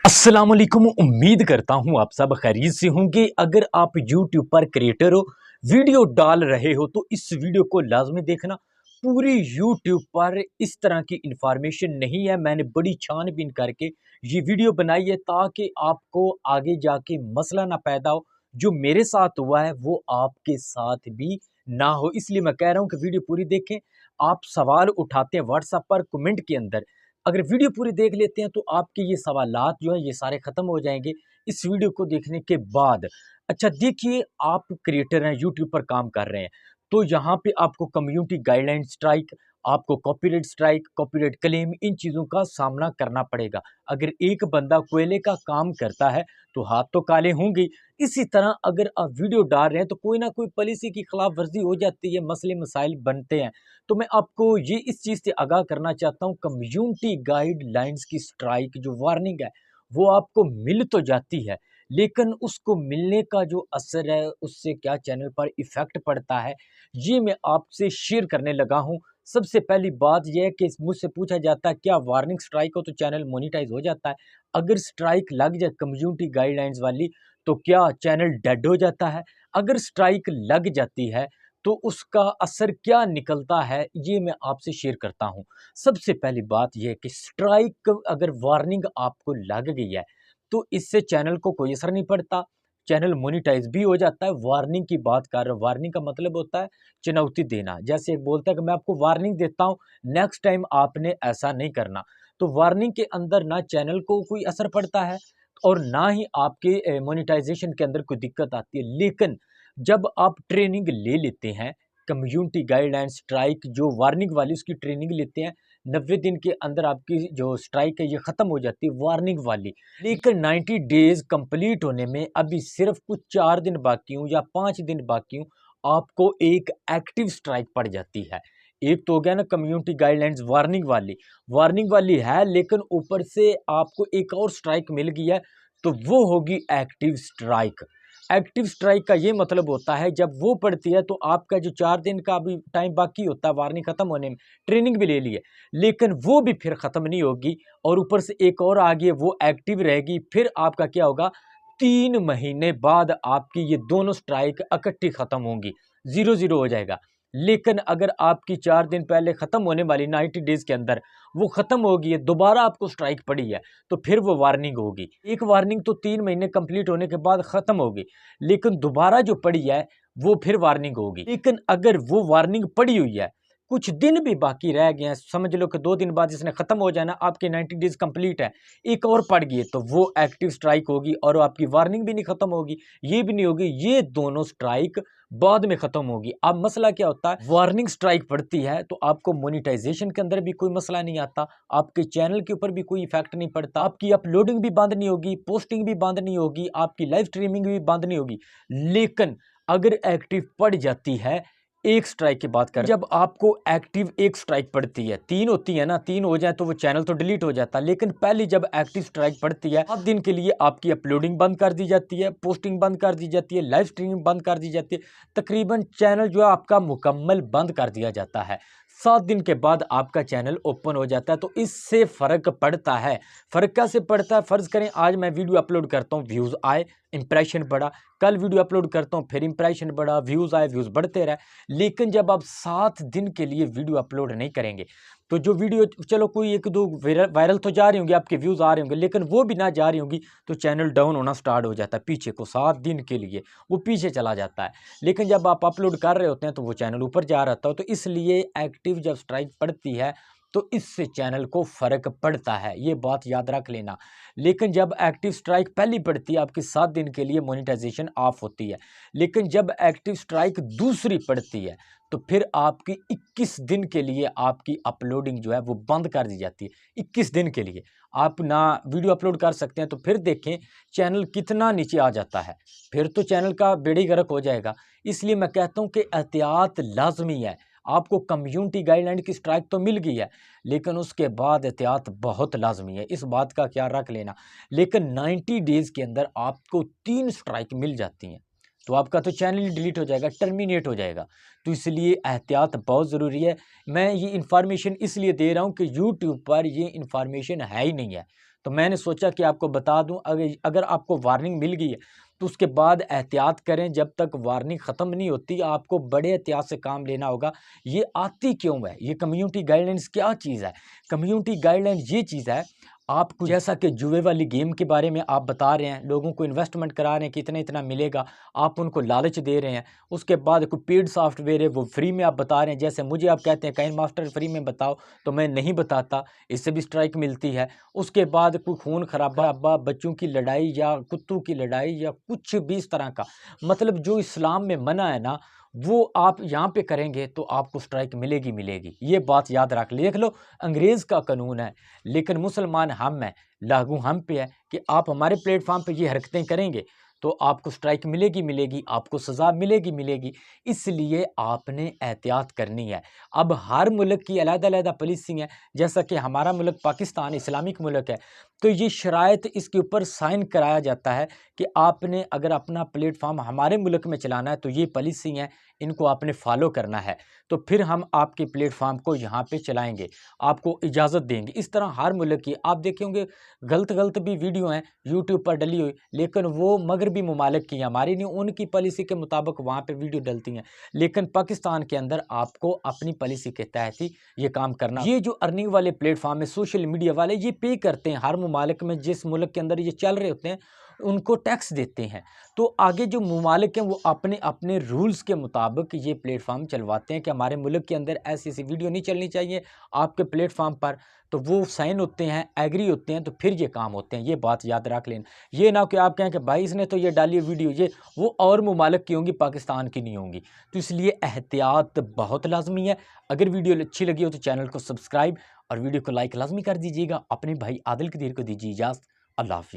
अस्सलाम वालेकुम। उम्मीद करता हूँ आप सब खैरियत से होंगे। अगर आप यूट्यूब पर क्रिएटर हो, वीडियो डाल रहे हो तो इस वीडियो को लाजमी देखना। पूरी यूट्यूब पर इस तरह की इंफॉर्मेशन नहीं है। मैंने बड़ी छानबीन करके ये वीडियो बनाई है ताकि आपको आगे जाके मसला ना पैदा हो। जो मेरे साथ हुआ है वो आपके साथ भी ना हो, इसलिए मैं कह रहा हूँ कि वीडियो पूरी देखें। आप सवाल उठाते हैं व्हाट्सएप पर कमेंट के अंदर, अगर वीडियो पूरी देख लेते हैं तो आपके ये सवालात जो है ये सारे ख़त्म हो जाएंगे इस वीडियो को देखने के बाद। अच्छा देखिए, आप क्रिएटर हैं, यूट्यूब पर काम कर रहे हैं, तो यहाँ पे आपको कम्युनिटी गाइडलाइन स्ट्राइक, आपको कॉपीराइट स्ट्राइक, कॉपीराइट क्लेम, इन चीज़ों का सामना करना पड़ेगा। अगर एक बंदा कोयले का काम करता है तो हाथ तो काले होंगे। इसी तरह अगर आप वीडियो डाल रहे हैं तो कोई ना कोई पॉलिसी की खिलाफ वर्जी हो जाती है, मसले मसाइल बनते हैं। तो मैं आपको ये इस चीज़ से आगाह करना चाहता हूँ, कम्युनिटी गाइडलाइंस की स्ट्राइक जो वार्निंग है वो आपको मिल तो जाती है, लेकिन उसको मिलने का जो असर है उससे क्या चैनल पर इफ़ेक्ट पड़ता है, ये मैं आपसे शेयर करने लगा हूँ। सबसे पहली बात यह है कि मुझसे पूछा जाता है क्या वार्निंग स्ट्राइक हो तो चैनल मोनेटाइज हो जाता है। अगर स्ट्राइक लग जाए कम्युनिटी गाइडलाइंस वाली तो क्या चैनल डेड हो जाता है। अगर स्ट्राइक लग जाती है तो उसका असर क्या निकलता है, ये मैं आपसे शेयर करता हूँ। सबसे पहली बात ये है कि स्ट्राइक अगर वार्निंग आपको लग गई है तो इससे चैनल को कोई असर नहीं पड़ता, चैनल मोनेटाइज भी हो जाता है। वार्निंग की बात कर रहे हो, वार्निंग का मतलब होता है चुनौती देना। जैसे एक बोलता है कि मैं आपको वार्निंग देता हूँ, नेक्स्ट टाइम आपने ऐसा नहीं करना। तो वार्निंग के अंदर ना चैनल को कोई असर पड़ता है और ना ही आपके मोनेटाइजेशन के अंदर कोई दिक्कत आती है। लेकिन जब आप ट्रेनिंग ले लेते हैं, कम्युनिटी गाइडलाइन स्ट्राइक जो वार्निंग वाली उसकी ट्रेनिंग लेते हैं, 90 दिन के अंदर आपकी जो स्ट्राइक है ये ख़त्म हो जाती है वार्निंग वाली। लेकिन 90 डेज़ कंप्लीट होने में अभी सिर्फ कुछ 4 दिन बाकी हूँ या 5 दिन बाकी हूँ, आपको एक एक्टिव स्ट्राइक पड़ जाती है। एक तो हो गया ना कम्युनिटी गाइडलाइंस वार्निंग वाली है, लेकिन ऊपर से आपको एक और स्ट्राइक मिल गई है, तो वो होगी एक्टिव स्ट्राइक। एक्टिव स्ट्राइक का ये मतलब होता है जब वो पड़ती है तो आपका जो 4 दिन का अभी टाइम बाकी होता है वार्निंग ख़त्म होने में, ट्रेनिंग भी ले ली है, लेकिन वो भी फिर ख़त्म नहीं होगी और ऊपर से एक और आ गई है वो एक्टिव रहेगी। फिर आपका क्या होगा, 3 महीने बाद आपकी ये दोनों स्ट्राइक इकट्ठी ख़त्म होंगी, 0-0 हो जाएगा। लेकिन अगर आपकी 4 दिन पहले ख़त्म होने वाली 90 डेज़ के अंदर वो ख़त्म हो गई है, दोबारा आपको स्ट्राइक पड़ी है, तो फिर वो वार्निंग होगी। एक वार्निंग तो 3 महीने कंप्लीट होने के बाद ख़त्म होगी, लेकिन दोबारा जो पड़ी है वो फिर वार्निंग होगी। लेकिन अगर वो वार्निंग पड़ी हुई है, कुछ दिन भी बाकी रह गए हैं, समझ लो कि 2 दिन बाद इसने ख़त्म हो जाना, आपके 90 डेज़ कंप्लीट है, एक और पड़ गई है, तो वो एक्टिव स्ट्राइक होगी और आपकी वार्निंग भी नहीं ख़त्म होगी, ये भी नहीं होगी, ये दोनों स्ट्राइक बाद में ख़त्म होगी। अब मसला क्या होता है, वार्निंग स्ट्राइक पड़ती है तो आपको मोनेटाइजेशन के अंदर भी कोई मसला नहीं आता, आपके चैनल के ऊपर भी कोई इफेक्ट नहीं पड़ता, आपकी अपलोडिंग भी बंद नहीं होगी, पोस्टिंग भी बंद नहीं होगी, आपकी लाइव स्ट्रीमिंग भी बंद नहीं होगी। लेकिन अगर एक्टिव पड़ जाती है, एक स्ट्राइक की बात करें, जब आपको एक्टिव एक स्ट्राइक पड़ती है, 3 होती है ना, 3 हो जाए तो वो चैनल तो डिलीट हो जाता है, लेकिन पहले जब एक्टिव स्ट्राइक पड़ती है 7 दिन के लिए आपकी अपलोडिंग बंद कर दी जाती है, पोस्टिंग बंद कर दी जाती है, लाइव स्ट्रीमिंग बंद कर दी जाती है, तकरीबन चैनल जो है आपका मुकम्मल बंद कर दिया जाता है। 7 दिन के बाद आपका चैनल ओपन हो जाता है। तो इससे फ़र्क पड़ता है। फ़र्क कैसे पड़ता है, फ़र्ज़ करें आज मैं वीडियो अपलोड करता हूँ, व्यूज़ आए, इंप्रेशन बढ़ा, कल वीडियो अपलोड करता हूँ फिर इंप्रेशन बढ़ा, व्यूज़ आए, व्यूज़ बढ़ते रहे। लेकिन जब आप 7 दिन के लिए वीडियो अपलोड नहीं करेंगे तो जो वीडियो, चलो कोई 1-2 वायरल तो जा रही होंगी, आपके व्यूज़ आ रहे होंगे, लेकिन वो भी ना जा रही होंगी तो चैनल डाउन होना स्टार्ट हो जाता है, पीछे को 7 दिन के लिए वो पीछे चला जाता है। लेकिन जब आप अपलोड कर रहे होते हैं तो वो चैनल ऊपर जा रहा है। तो इसलिए एक्टिव जब स्ट्राइक पड़ती है तो इससे चैनल को फ़र्क पड़ता है, ये बात याद रख लेना। लेकिन जब एक्टिव स्ट्राइक पहली पड़ती है आपकी 7 दिन के लिए मोनेटाइजेशन ऑफ होती है, लेकिन जब एक्टिव स्ट्राइक दूसरी पड़ती है तो फिर आपकी 21 दिन के लिए आपकी अपलोडिंग जो है वो बंद कर दी जाती है। 21 दिन के लिए आप ना वीडियो अपलोड कर सकते हैं। तो फिर देखें चैनल कितना नीचे आ जाता है, फिर तो चैनल का बेड़ी गर्क हो जाएगा। इसलिए मैं कहता हूँ कि एहतियात लाजमी है। आपको कम्युनिटी गाइडलाइन की स्ट्राइक तो मिल गई है, लेकिन उसके बाद एहतियात बहुत लाजमी है, इस बात का ख्याल रख लेना। लेकिन 90 डेज़ के अंदर आपको 3 स्ट्राइक मिल जाती हैं तो आपका तो चैनल ही डिलीट हो जाएगा, टर्मिनेट हो जाएगा। तो इसलिए एहतियात बहुत ज़रूरी है। मैं ये इन्फॉर्मेशन इसलिए दे रहा हूँ कि यूट्यूब पर ये इन्फॉर्मेशन है ही नहीं है। तो मैंने सोचा कि आपको बता दूं, अगर आपको वार्निंग मिल गई है तो उसके बाद एहतियात करें। जब तक वार्निंग ख़त्म नहीं होती आपको बड़े एहतियात से काम लेना होगा। ये आती क्यों है, ये कम्युनिटी गाइडलाइंस क्या चीज़ है? कम्युनिटी गाइडलाइन ये चीज़ है, आपको जैसा कि जुए वाली गेम के बारे में आप बता रहे हैं, लोगों को इन्वेस्टमेंट करा रहे हैं कि इतना इतना मिलेगा, आप उनको लालच दे रहे हैं। उसके बाद कोई पेड सॉफ्टवेयर है वो फ्री में आप बता रहे हैं, जैसे मुझे आप कहते हैं काइन मास्टर फ्री में बताओ, तो मैं नहीं बताता, इससे भी स्ट्राइक मिलती है। उसके बाद कोई खून खराबा, बच्चों की लड़ाई या कुत्तों की लड़ाई या कुछ भी इस तरह का, मतलब जो इस्लाम में मना है ना, वो आप यहाँ पे करेंगे तो आपको स्ट्राइक मिलेगी मिलेगी। ये बात याद रख लिख लो। अंग्रेज़ का कानून है लेकिन मुसलमान हम हैं, लागू हम पे है कि आप हमारे प्लेटफॉर्म पे ये हरकतें करेंगे तो आपको स्ट्राइक मिलेगी मिलेगी, आपको सज़ा मिलेगी मिलेगी। इसलिए आपने एहतियात करनी है। अब हर मुल्क की अलग-अलग पॉलिसी है, जैसा कि हमारा मुल्क पाकिस्तान इस्लामिक मुल्क है, तो ये शराइत इसके ऊपर साइन कराया जाता है कि आपने अगर अपना प्लेटफॉर्म हमारे मुल्क में चलाना है तो ये पॉलिसी है, इनको आपने फॉलो करना है, तो फिर हम आपके प्लेटफॉर्म को यहाँ पे चलाएंगे, आपको इजाज़त देंगे। इस तरह हर मुल्क की आप देखे होंगे गलत भी वीडियो हैं यूट्यूब पर डली हुई, लेकिन वो मगरबी ममालिक की, हमारी नहीं, उनकी पॉलिसी के मुताबिक वहाँ पे वीडियो डलती हैं। लेकिन पाकिस्तान के अंदर आपको अपनी पॉलिसी के तहत ही ये काम करना। ये जो अर्निंग वाले प्लेटफॉर्म है, सोशल मीडिया वाले, ये पे करते हैं हर ममालिक में, जिस मुल्क के अंदर ये चल रहे होते हैं उनको टैक्स देते हैं। तो आगे जो ममालिक हैं वो अपने अपने रूल्स के मुताबिक ये प्लेटफॉर्म चलवाते हैं कि हमारे मुल्क के अंदर ऐसी ऐसी वीडियो नहीं चलनी चाहिए आपके प्लेटफॉर्म पर, तो वो साइन होते हैं, एग्री होते हैं, तो फिर ये काम होते हैं। ये बात याद रख लेना। ये ना कि आप कहें कि भाई इसने तो ये डाली वीडियो, ये वो और ममालिक की होंगी, पाकिस्तान की नहीं होंगी। तो इसलिए एहतियात बहुत लाजमी है। अगर वीडियो अच्छी लगी हो तो चैनल को सब्सक्राइब और वीडियो को लाइक लाजमी कर दीजिएगा। अपने भाई आदिल कदीर को दीजिए इजाज़त। अल्लाह हाफिज़।